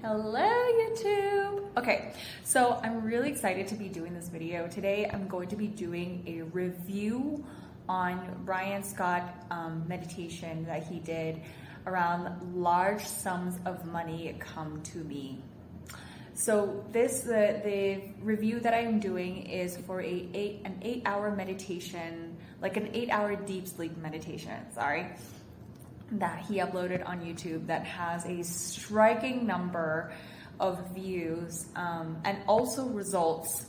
Hello YouTube! Okay, so I'm really excited to be doing this video. Today I'm going to be doing a review on Brian Scott meditation that he did around large sums of money come to me. So the review that I'm doing is for an 8-hour meditation, like an 8-hour deep sleep meditation, that he uploaded on YouTube that has a striking number of views and also results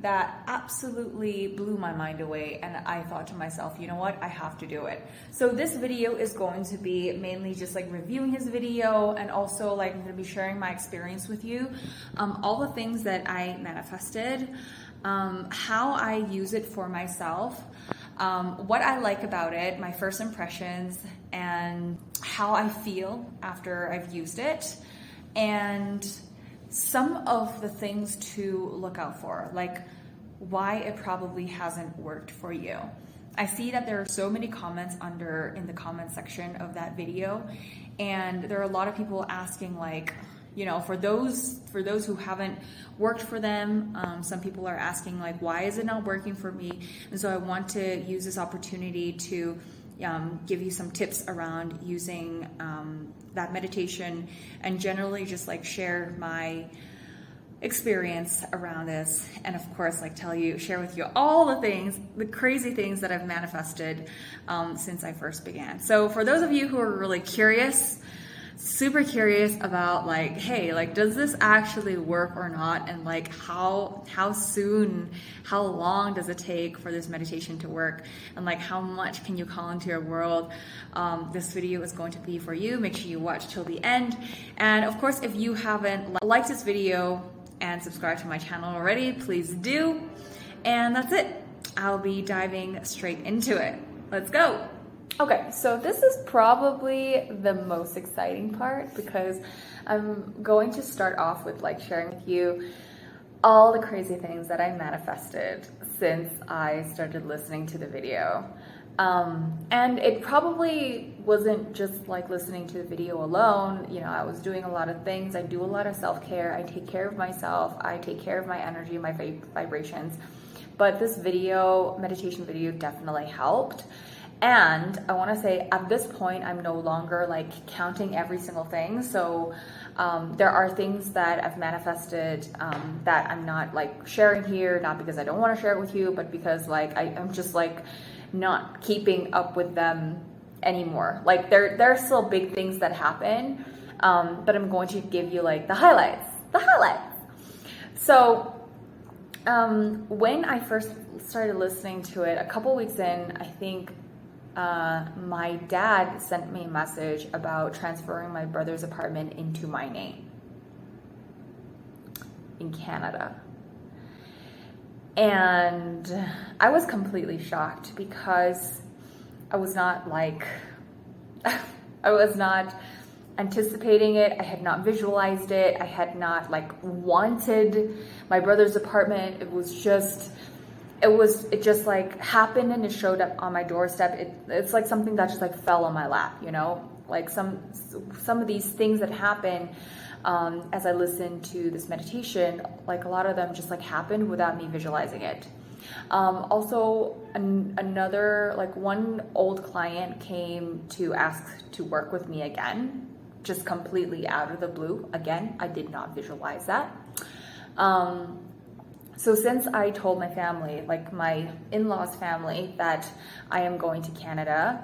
that absolutely blew my mind away. And I thought to myself, you know what, I have to do it. So this video is going to be mainly just like reviewing his video, and also like I'm going to be sharing my experience with you, all the things that I manifested, how I use it for myself, what I like about it, my first impressions, and how I feel after I've used it, and some of the things to look out for, like why it probably hasn't worked for you. I see that there are so many comments in the comment section of that video, and there are a lot of people asking, like, you know, for those who haven't worked for them, some people are asking like, why is it not working for me? And so I want to use this opportunity to give you some tips around using that meditation, and generally just like share my experience around this, and of course like share with you all the crazy things that I've manifested since I first began. So for those of you who are really curious, super curious about like, hey, like, does this actually work or not? And like, how soon, how long does it take for this meditation to work? And like, how much can you call into your world? This video is going to be for you. Make sure you watch till the end. And of course, if you haven't liked this video and subscribed to my channel already, please do. And that's it. I'll be diving straight into it. Let's go. Okay, so this is probably the most exciting part, because I'm going to start off with like sharing with you all the crazy things that I manifested since I started listening to the video. And it probably wasn't just like listening to the video alone. You know, I was doing a lot of things. I do a lot of self-care. I take care of myself. I take care of my energy, my vibrations. But this meditation video definitely helped. And I want to say at this point, I'm no longer like counting every single thing. So there are things that I've manifested that I'm not like sharing here, not because I don't want to share it with you, but because like I'm just like not keeping up with them anymore. Like there are still big things that happen, but I'm going to give you like the highlights. So when I first started listening to it, a couple weeks in, I think my dad sent me a message about transferring my brother's apartment into my name in Canada. And I was completely shocked, because I was not anticipating it. I had not visualized it. I had not like wanted my brother's apartment. It just like happened, and it showed up on my doorstep. It's like something that just like fell on my lap, you know, like some of these things that happen as I listened to this meditation, like a lot of them just like happened without me visualizing it. Also another, like one old client came to ask to work with me again, just completely out of the blue. Again, I did not visualize that. So since I told my family, like my in-laws family, that I am going to Canada,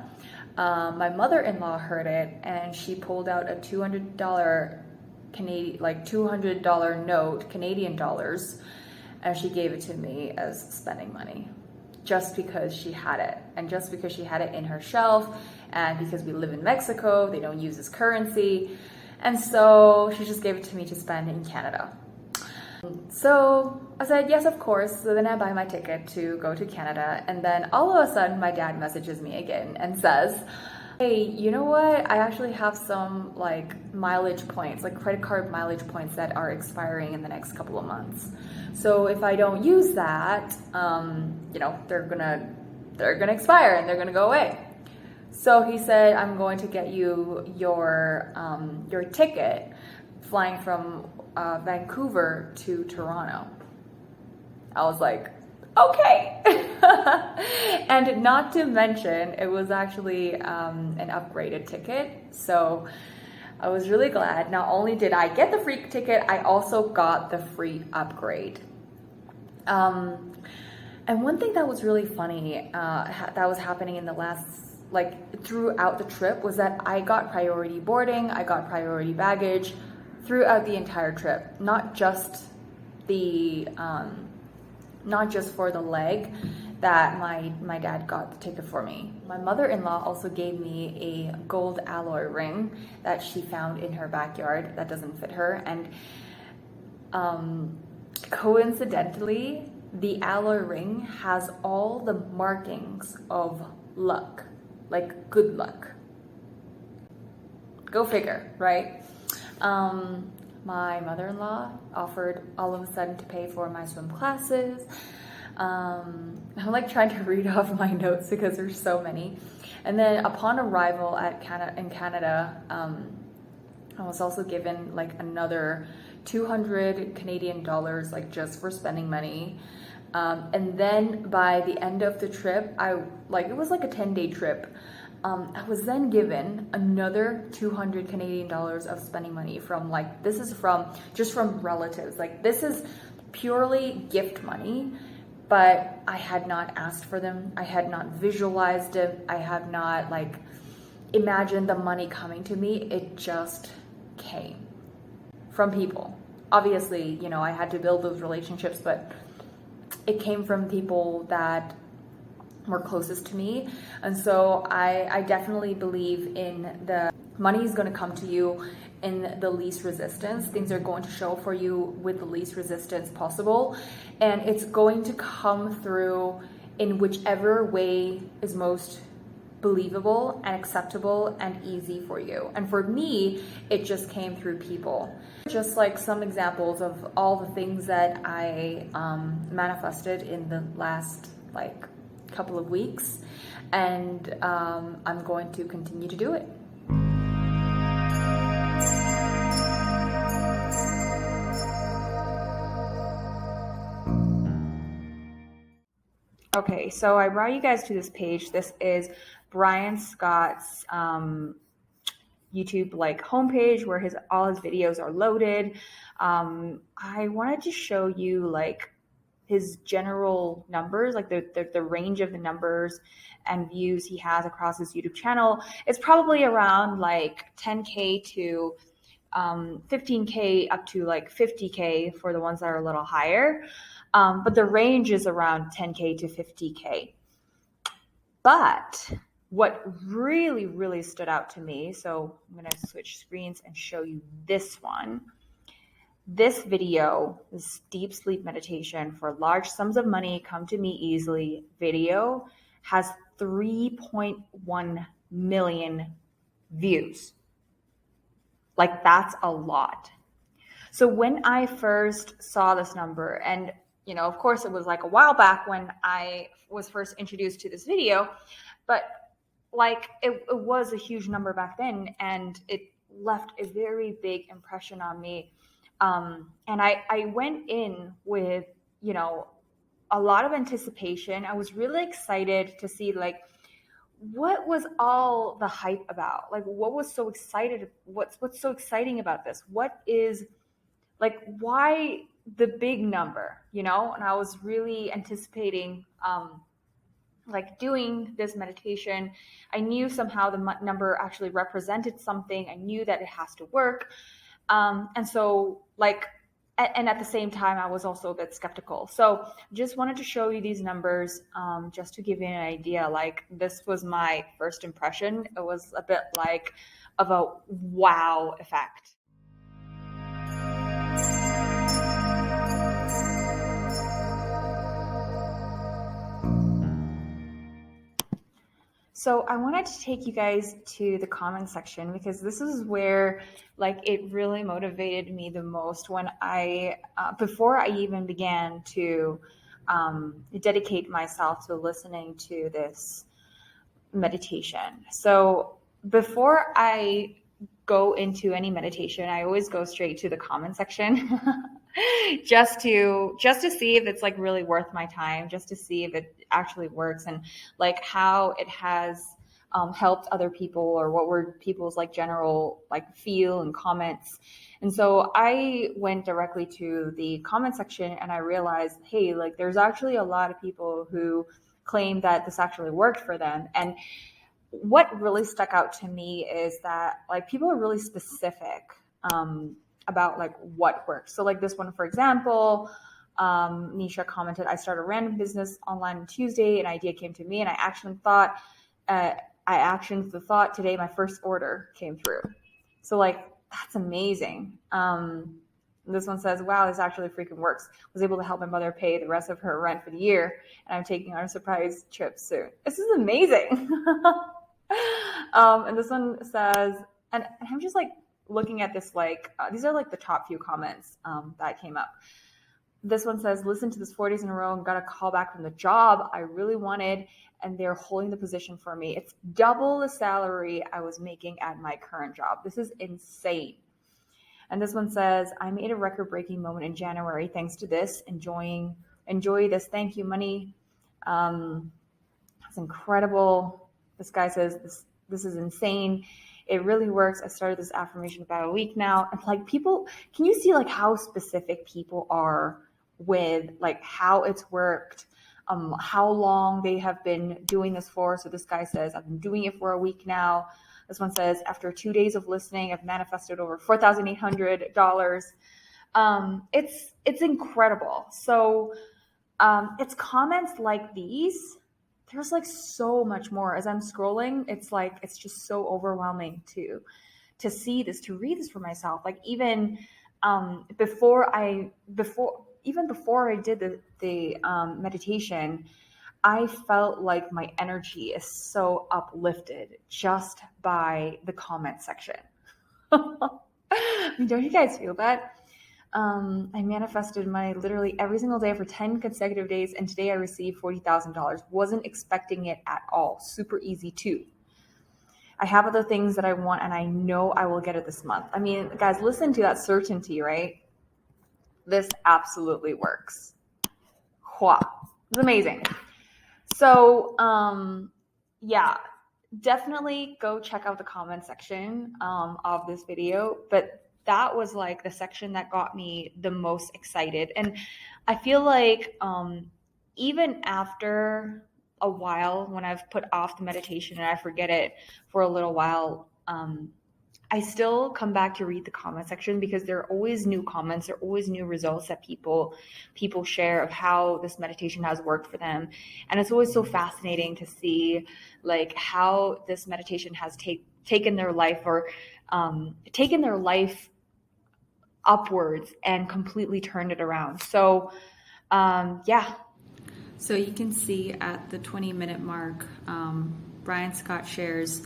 my mother-in-law heard it, and she pulled out a $200 note, Canadian dollars, and she gave it to me as spending money, just because she had it, and just because she had it in her shelf, and because we live in Mexico, they don't use this currency, and so she just gave it to me to spend in Canada. So I said, yes, of course. So then I buy my ticket to go to Canada. And then all of a sudden, my dad messages me again and says, hey, you know what? I actually have some like mileage points, like credit card mileage points that are expiring in the next couple of months. So if I don't use that, you know, they're gonna expire and they're gonna go away. So he said, I'm going to get you your ticket flying from Vancouver to Toronto. I was like, okay. And not to mention, it was actually an upgraded ticket. So I was really glad. Not only did I get the free ticket, I also got the free upgrade. And one thing that was really funny that was happening in the last, like throughout the trip, was that I got priority boarding, I got priority baggage throughout the entire trip, not just for the leg that my dad got the ticket for me. My mother-in-law also gave me a gold alloy ring that she found in her backyard that doesn't fit her. And coincidentally, the alloy ring has all the markings of luck, like good luck. Go figure, right? My mother-in-law offered all of a sudden to pay for my swim classes. I'm like trying to read off my notes because there's so many. And then upon arrival in Canada, I was also given like another 200 Canadian dollars, like just for spending money. And then by the end of the trip, it was like a 10-day trip. I was then given another 200 Canadian dollars of spending money from from relatives. Like, this is purely gift money, but I had not asked for them. I had not visualized it. I had not imagined the money coming to me. It just came from people. Obviously, I had to build those relationships, but it came from people that were closest to me. And so I definitely believe in the money is going to come to you in the least resistance. Things are going to show for you with the least resistance possible. And it's going to come through in whichever way is most believable and acceptable and easy for you. And for me, it just came through people. Just like some examples of all the things that I manifested in the last couple of weeks, and I'm going to continue to do it. Okay, so I brought you guys to this page. This is Brian Scott's YouTube homepage where all his videos are loaded. I wanted to show you his general numbers, the range of the numbers and views he has across his YouTube channel. It's probably around 10K to 15K up to 50K for the ones that are a little higher. But the range is around 10K to 50K. But what really, really stood out to me, so I'm going to switch screens and show you this one. This video, this deep sleep meditation for large sums of money, come to me easily video, has 3.1 million views. That's a lot. So when I first saw this number, and of course it was a while back when I was first introduced to this video, but it was a huge number back then, and it left a very big impression on me. And I went in with, a lot of anticipation. I was really excited to see what was all the hype about? What was so excited? What's so exciting about this? What is why the big number, And I was really anticipating, doing this meditation. I knew somehow the number actually represented something. I knew that it has to work. And so and at the same time, I was also a bit skeptical. So just wanted to show you these numbers, just to give you an idea. This was my first impression. It was a bit of a wow effect. So I wanted to take you guys to the comment section, because this is where it really motivated me the most when before I even began to dedicate myself to listening to this meditation. So before I go into any meditation, I always go straight to the comment section just to see if it's like really worth my time, just to see if it actually works and like how it has helped other people, or what were people's like general like feel and comments. And so I went directly to the comment section and I realized, hey, like there's actually a lot of people who claim that this actually worked for them. And what really stuck out to me is that like people are really specific about like what works. So like this one, for example, Nisha commented, I started a random business online on Tuesday. An idea came to me and I actioned the thought. Today, my first order came through. So like, that's amazing. This one says, wow, this actually freaking works. Was able to help my mother pay the rest of her rent for the year. And I'm taking on a surprise trip soon. This is amazing. And this one says, and I'm just like looking at this, like, these are like the top few comments that came up. This one says, listen to this 4 days in a row and got a call back from the job I really wanted, and they're holding the position for me. It's double the salary I was making at my current job. This is insane. And this one says, I made a record-breaking moment in January thanks to this. Enjoy this. Thank you, money. It's incredible. This guy says, this is insane. It really works. I started this affirmation about a week now. And like people, can you see like how specific people are with like how it's worked, how long they have been doing this for. So this guy says, I've been doing it for a week now. This one says, after 2 days of listening, I've manifested over $4,800. It's incredible. So it's comments like these. There's like so much more. As I'm scrolling, it's like it's just so overwhelming to see this, to read this for myself. Like even before I did the meditation, I felt like my energy is so uplifted just by the comment section. I mean, don't you guys feel that? I manifested money literally every single day for 10 consecutive days, and today I received $40,000. Wasn't expecting it at all. Super easy too. I have other things that I want, and I know I will get it this month. I mean, guys, listen to that certainty, right? This absolutely works. Wow. It's amazing. So, yeah, definitely go check out the comment section of this video. But that was like the section that got me the most excited. And I feel like even after a while, when I've put off the meditation and I forget it for a little while, I still come back to read the comment section because there are always new comments, there are always new results that people share of how this meditation has worked for them. And it's always so fascinating to see like how this meditation has taken their life, or taken their life upwards and completely turned it around. So yeah. So you can see at the 20-minute mark, Brian Scott shares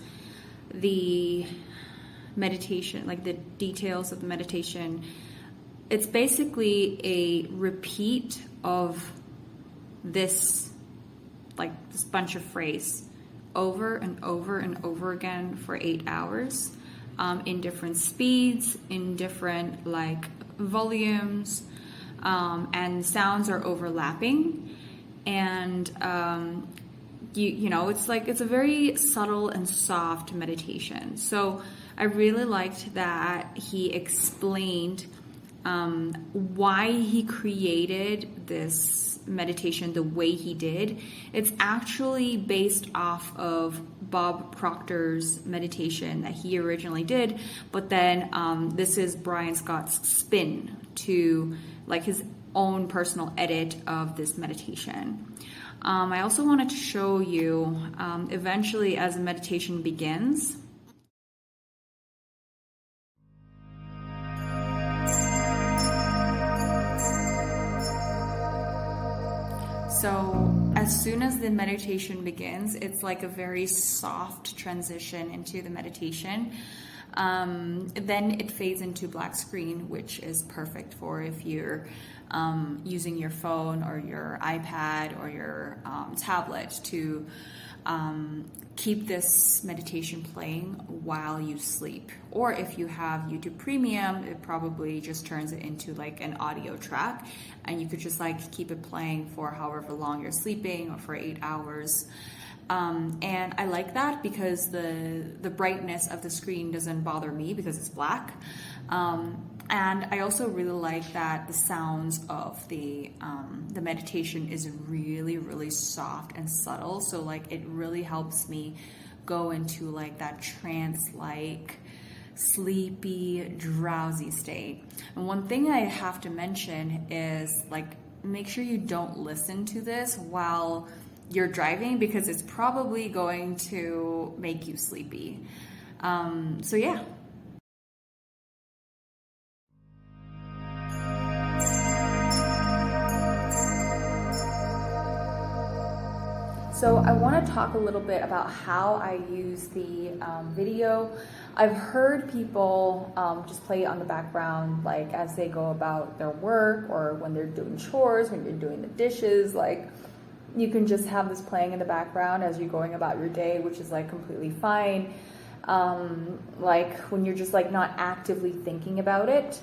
the meditation, like the details of the meditation. It's basically a repeat of this bunch of phrase over and over and over again for 8 hours, in different speeds, in different like volumes, and sounds are overlapping. And you know, it's a very subtle and soft meditation. So I really liked that he explained why he created this meditation the way he did. It's actually based off of Bob Proctor's meditation that he originally did, but then this is Brian Scott's spin to like his own personal edit of this meditation. I also wanted to show you eventually as the meditation begins. So as soon as the meditation begins, it's like a very soft transition into the meditation. Then it fades into black screen, which is perfect for if you're using your phone or your iPad or your tablet to keep this meditation playing while you sleep. Or if you have YouTube Premium, it probably just turns it into like an audio track, and you could just like keep it playing for however long you're sleeping, or for 8 hours. And I like that because the brightness of the screen doesn't bother me because it's black. And I also really like that the sounds of the meditation is really, really soft and subtle. So like it really helps me go into like that trance-like, sleepy, drowsy state. And one thing I have to mention is like, make sure you don't listen to this while you're driving, because it's probably going to make you sleepy. So yeah. So I want to talk a little bit about how I use the video. I've heard people just play it on the background, like as they go about their work, or when they're doing chores, when you're doing the dishes. Like you can just have this playing in the background as you're going about your day, which is like completely fine. Like when you're just like not actively thinking about it.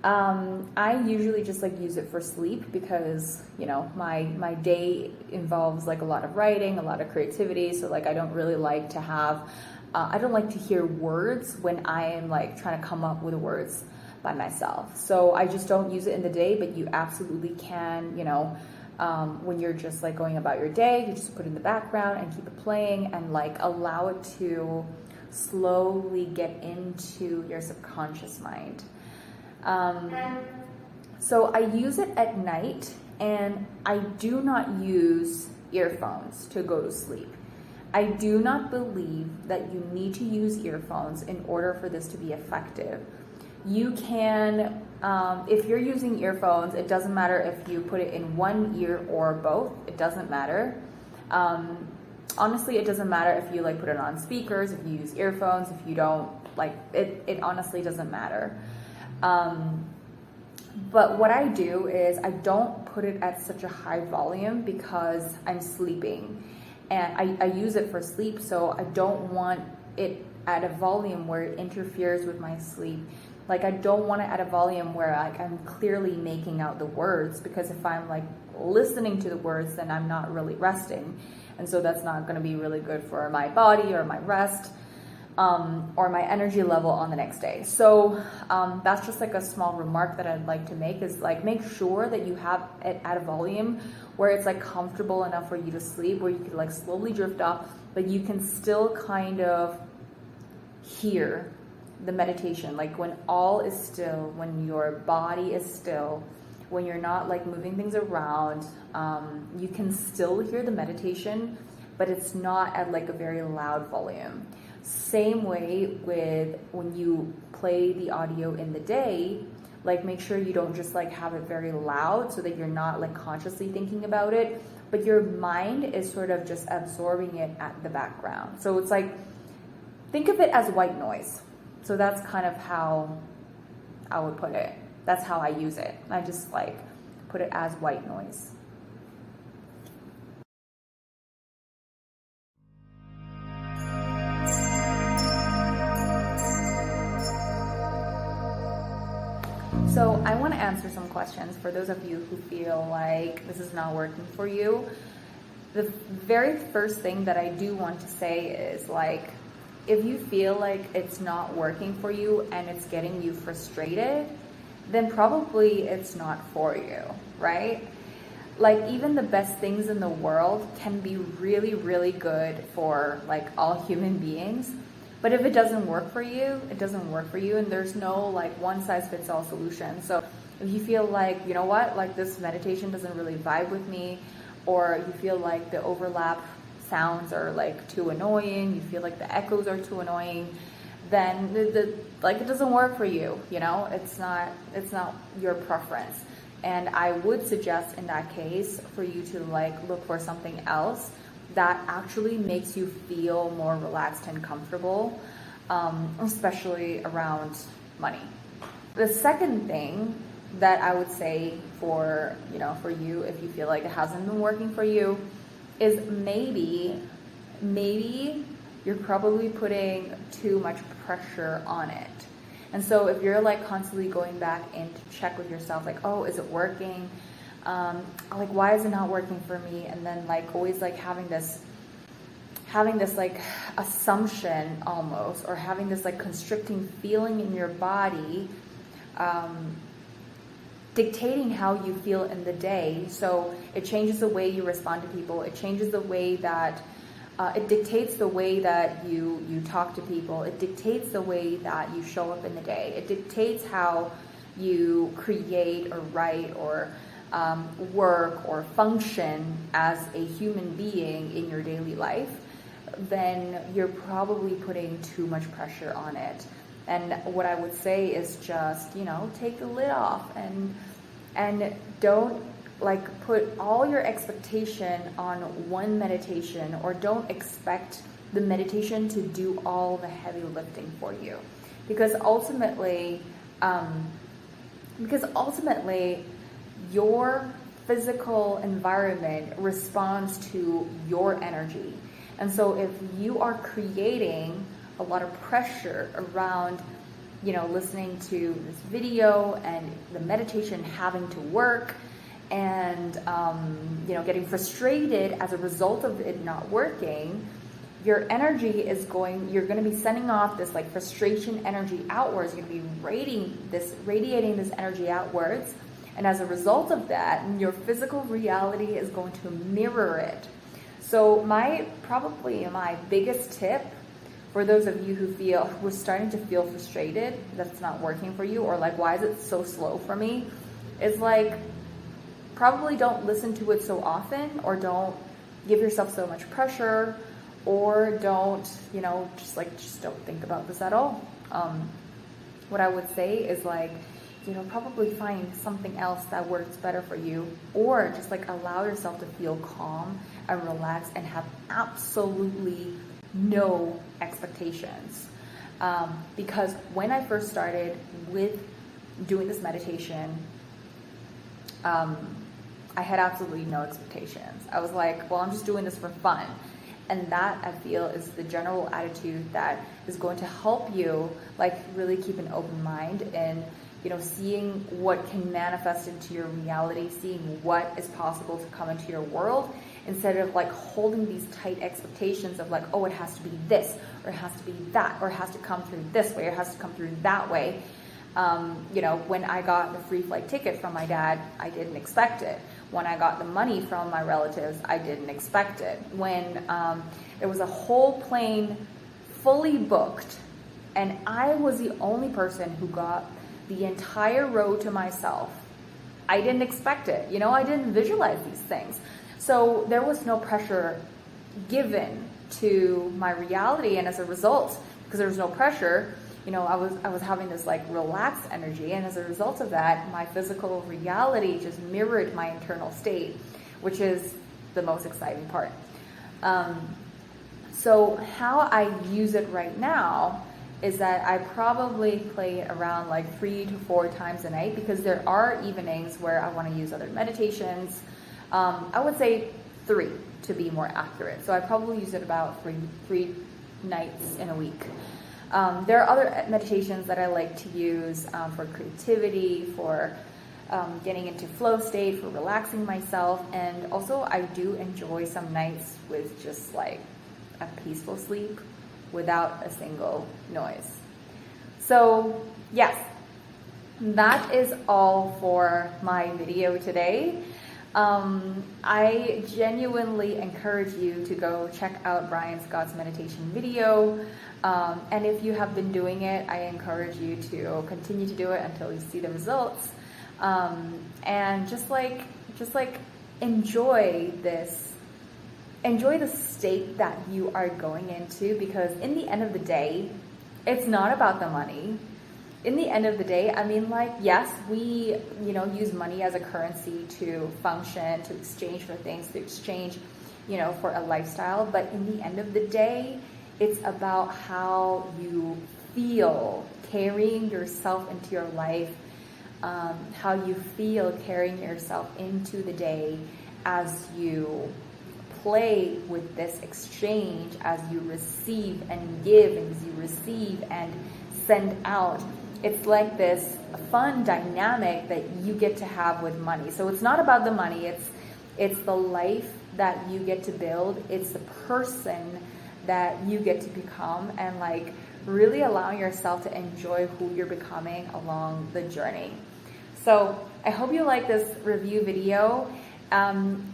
I usually just like use it for sleep because, you know, my day involves like a lot of writing, a lot of creativity. So like I don't really like to have, I don't like to hear words when I am like trying to come up with words by myself. So I just don't use it in the day, but you absolutely can, you know, when you're just like going about your day, you just put it in the background and keep it playing and like allow it to slowly get into your subconscious mind. So I use it at night, and I do not use earphones to go to sleep. I do not believe that you need to use earphones in order for this to be effective. You can, if you're using earphones, it doesn't matter if you put it in one ear or both, it doesn't matter. Honestly, it doesn't matter if you like put it on speakers, if you use earphones, if you don't, like it honestly doesn't matter. But what I do is I don't put it at such a high volume because I'm sleeping, and I use it for sleep. So I don't want it at a volume where it interferes with my sleep. Like I don't want it at a volume where like I'm clearly making out the words, because if I'm like listening to the words, then I'm not really resting. And so that's not going to be really good for my body or my rest. Or my energy level on the next day. So that's just like a small remark that I'd like to make, is like make sure that you have it at a volume where it's like comfortable enough for you to sleep, where you can like slowly drift off, but you can still kind of hear the meditation. Like when all is still, when your body is still, when you're not like moving things around, you can still hear the meditation, but it's not at like a very loud volume. Same way with when you play the audio in the day, like make sure you don't just like have it very loud so that you're not like consciously thinking about it, but your mind is sort of just absorbing it at the background. So it's like, think of it as white noise. So that's kind of how I would put it. That's how I use it. I just like put it as white noise. So I want to answer some questions for those of you who feel like this is not working for you. The very first thing that I do want to say is like, if you feel like it's not working for you and it's getting you frustrated, then probably it's not for you, right? Like even the best things in the world can be really, really good for like all human beings. But if it doesn't work for you, it doesn't work for you, and there's no like one size fits all solution. So if you feel like, you know what, like this meditation doesn't really vibe with me, or you feel like the overlap sounds are like too annoying, you feel like the echoes are too annoying, then like it doesn't work for you, you know, it's not your preference. And I would suggest in that case for you to like look for something else that actually makes you feel more relaxed and comfortable, especially around money. The second thing that I would say for you, if you feel like it hasn't been working for you, is maybe maybe you're probably putting too much pressure on it. And so if you're like constantly going back in to check with yourself, like, oh, is it working? Like, why is it not working for me? And then like always like having this like assumption almost, or having this like constricting feeling in your body, dictating how you feel in the day. So it changes the way you respond to people. It changes the way that it dictates the way that you talk to people. It dictates the way that you show up in the day. It dictates how you create or write or work or function as a human being in your daily life. Then you're probably putting too much pressure on it. And what I would say is just, take the lid off and don't like put all your expectation on one meditation, or don't expect the meditation to do all the heavy lifting for you. Because ultimately your physical environment responds to your energy. And so if you are creating a lot of pressure around, listening to this video and the meditation having to work, and, getting frustrated as a result of it not working, your energy you're going to be sending off this like frustration energy outwards. You're going to be radiating this energy outwards. And as a result of that, your physical reality is going to mirror it. So my biggest tip for those of you who are starting to feel frustrated that it's not working for you, or like, why is it so slow for me, is like, probably don't listen to it so often, or don't give yourself so much pressure, or don't, just don't think about this at all. What I would say is like, probably find something else that works better for you, or just like allow yourself to feel calm and relaxed and have absolutely no expectations. Because when I first started with doing this meditation, I had absolutely no expectations. I was like, well, I'm just doing this for fun. And that, I feel, is the general attitude that is going to help you like really keep an open mind and, seeing what can manifest into your reality, seeing what is possible to come into your world, instead of like holding these tight expectations of like, oh, it has to be this, or it has to be that, or it has to come through this way, or it has to come through that way. When I got the free flight ticket from my dad, I didn't expect it. When I got the money from my relatives, I didn't expect it. When there was a whole plane fully booked, and I was the only person who got the entire row to myself, I didn't expect it. I didn't visualize these things. So there was no pressure given to my reality, and as a result, because there was no pressure, I was having this like relaxed energy, and as a result of that, my physical reality just mirrored my internal state, which is the most exciting part. So how I use it right now is that I probably play it around like 3 to 4 times a night, because there are evenings where I want to use other meditations. I would say 3 to be more accurate. So I probably use it about three nights in a week. There are other meditations that I like to use for creativity, for getting into flow state, for relaxing myself. And also I do enjoy some nights with just like a peaceful sleep without a single noise. So yes, that is all for my video today. I genuinely encourage you to go check out Brian Scott's meditation video. And if you have been doing it, I encourage you to continue to do it until you see the results. And just like enjoy the state that you are going into, because in the end of the day, it's not about the money. In the end of the day, yes, we, use money as a currency to function, to exchange for things, to exchange, for a lifestyle. But in the end of the day, it's about how you feel carrying yourself into your life, how you feel carrying yourself into the day as you play with this exchange as you receive and give, and as you receive and send out. It's like this fun dynamic that you get to have with money. So it's not about the money, it's the life that you get to build. It's the person that you get to become, and like really allowing yourself to enjoy who you're becoming along the journey. So I hope you like this review video.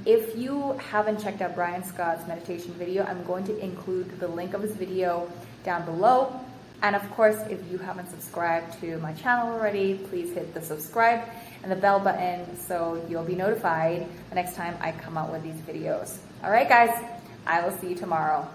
If you haven't checked out Brian Scott's meditation video, I'm going to include the link of his video down below. And of course, if you haven't subscribed to my channel already, please hit the subscribe and the bell button so you'll be notified the next time I come out with these videos. All right, guys, I will see you tomorrow.